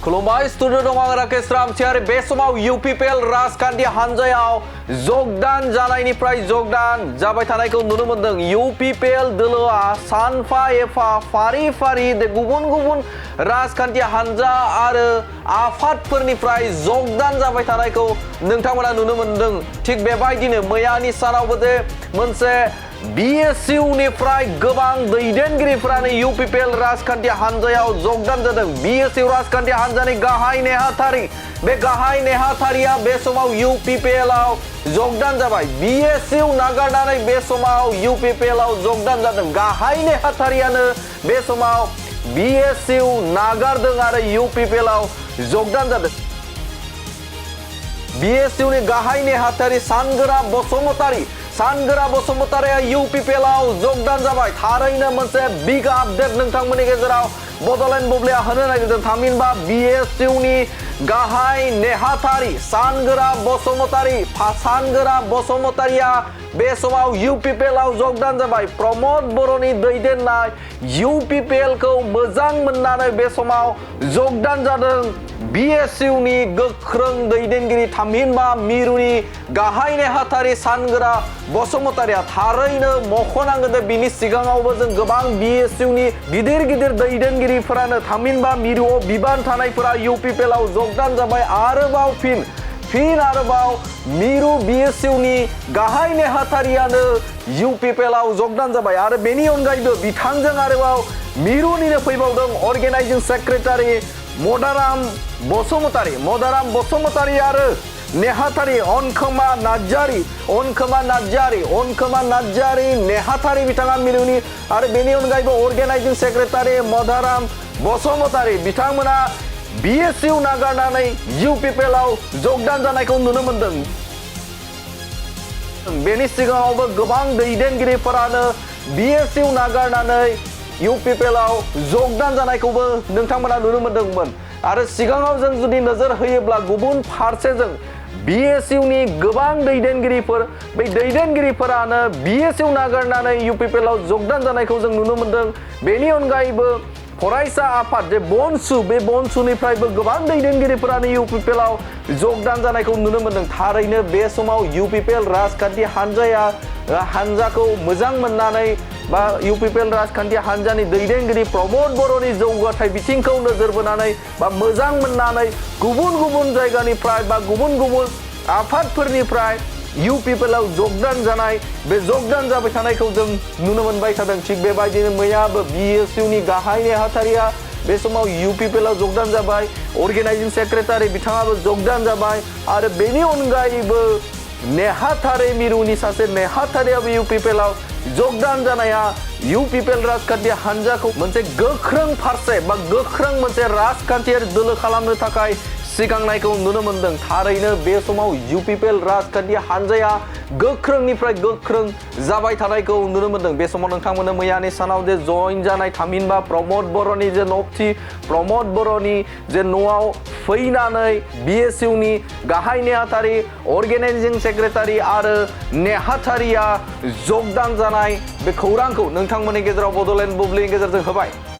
खुलुमबाय स्टुडिअ दं आं राकेश रामसियारि बे समाव इउपिपिएल राजखान्थि हान्जायाव जगदान जानायनिफ्राय जगदान जाबाय थानायखौ नुनो मोनदों। इउपिपिएल दोलोआ सानफा एफा फारि फारि गुबुन गुबुन राजखान्थि हान्जा आरो आफादफोरनिफ्राय जगदान जाबाय थानायखौ नोंथांमोना नुनो मोनदों। थिग बेबायदिनो मैयानि सानावबो जे मोनसे बिएसइउनिफ्राय गोबां दैदेनगिरिफोरानो इउपिपिएल राजखान्थि हान्जायाव जगदान जादों। बिएसइउ राजखान्थि हान्जानि गाहाय नेहाथारि बे गाहाय नेहाथारिया बे समाव इउपिपिएलआव जगदान जाबाय। बिएसइउ नागारनानै बे समाव इउपिपिएलआव जगदान जादों। गाहाय नेहाथारियानो बे समाव बिएसइउ नागारदों आरो इउपिपिएलआव जगदान जादों। बिएसइउनि गाहाय नेहाथारि सानगोरा बसुमतारिया इउपिपिएलआव जगदान जाबाय। थारैनो मोनसे बिग आपडेट नोंथांमोननि गेजेराव बड'लेण्ड बुब्लिया होनो नागिरदों। थामहिनबा बिएसइउनि गाहाय नेहाथारि सानगोरा बसुमतारिया बे समाव इउपिपिएलआव जगदान जाबाय। प्रमद बर'नि दैदेननाय इउपिपिएलखौ मोजां मोननानै बे समाव जगदान जादों बिएसइउनि गोख्रों दैदेनगिरि थामहिनबा मिरुनि गाहाय नेहाथारि सानगोरा बसुमतारिया। थारैनो मख'नांगोन दे बिनि सिगाङावबो जों गोबां बिएसइउनि गिदिर दैदेनगिरिफोरानो थामहिनबा मिरुआव बिबान थानायफोरा इउपिपिएलआव जगदान जाबाय। आरोबाव फिन आरोबाव मिरु बिएसइउनि गाहाय नेहाथारियानो इउपिपिएलआव जगदान जाबाय। आरो बेनि अनगायैबो बिथांजों आरोबाव मिरुनिनो फैबावदों अर्गेनाइजिं सेक्रेटारि मदाराम बसुमतारि आरो नेहाथारि अनखोमा नार्जारी नेहाथारि बिथाङा मिरुनि। आरो बेनि अनगायैबो अर्गेनाइजिं सेक्रेटारि मदाराम बसुमतारि बिथांमोना बिएसइउ नागारनानै इउपिपिएलआव जगदान जानायखौ नुनो मोनदों। बेनि सिगाङावबो गोबां दैदेनगिरिफोरानो बिएसइउ नागारनानै इउपिपिएलआव जगदान जानायखौबो नोंथांमोना नुनो मोनदोंमोन। आरो सिगाङाव जों जुदि नोजोर होयोब्ला गुबुन फारसेजों बिएसइउनि गोबां दैदेनगिरिफोरानो बिएसइउ नागारनानै इउपिपिएलआव जगदान जानायखौ जों नुनो मोनदों। बेनि अनगायैबो फरायसा आफाद जे बनसु बे बनसुनिफ्रायबो गोबां दैदेनगिरिफोरानो इउपिपिएलआव जगदान जानायखौ नुनो मोनदों। थारैनो बे समाव इउपिपिएल राजखान्थि हान्जाखौ मोजां मोननानै बा इउपिपिएल राजखान्थि हान्जानि दैदेनगिरि प्रमद बर'नि जौगाथाय बिथिंखौ नोजोर बोनानै बा मोजां मोननानै गुबुन जायगानिफ्राय बा गुबुन आफादफोरनिफ्राय इउपिपिएलआव जगदान जानाय बे जगदान जाबाय थानायखौ जों नुनो मोनबाय थादों। थिग बेबायदिनो मैयाबो बिएसइउनि गाहाय नेहाथारिया बे समाव इउपिपिएलआव जगदान जाबाय। अर्गेनाइजिं सेक्रेटारि बिथाङाबो जगदान जाबाय। आरो बेनि अनगायैबो नेहाथारि मिरुनि सासे नेहाथारियाबो इउपिपिएलआव जगदान जानाया इउपिपिएल राजखान्थि हान्जाखौ मोनसे गोख्रों मोनसे राजखान्थियारि दोलो खालामनो थाखाय सिगांनायखौ नुनो मोनदों। थारैनो बे समाव इउपिपिएल राजखान्थि हान्जाया गोख्रोंनिफ्राय गोख्रों जाबाय थानायखौ नुनो मोनदों। बे समाव नोंथांमोननो मैयानि सानाव जे जइन जानाय थामहिनबा प्रमद बर'नि जे न'आव फैनानै बिएसइउनि गाहाय नेहाथारि अर्गेनाइजिं सेक्रेटारि आरो नेहाथारिया जगदान जानाय बे खौरांखौ नोंथांमोननि गेजेराव बड'लेण्ड बुब्लिनि गेजेरजों होबाय।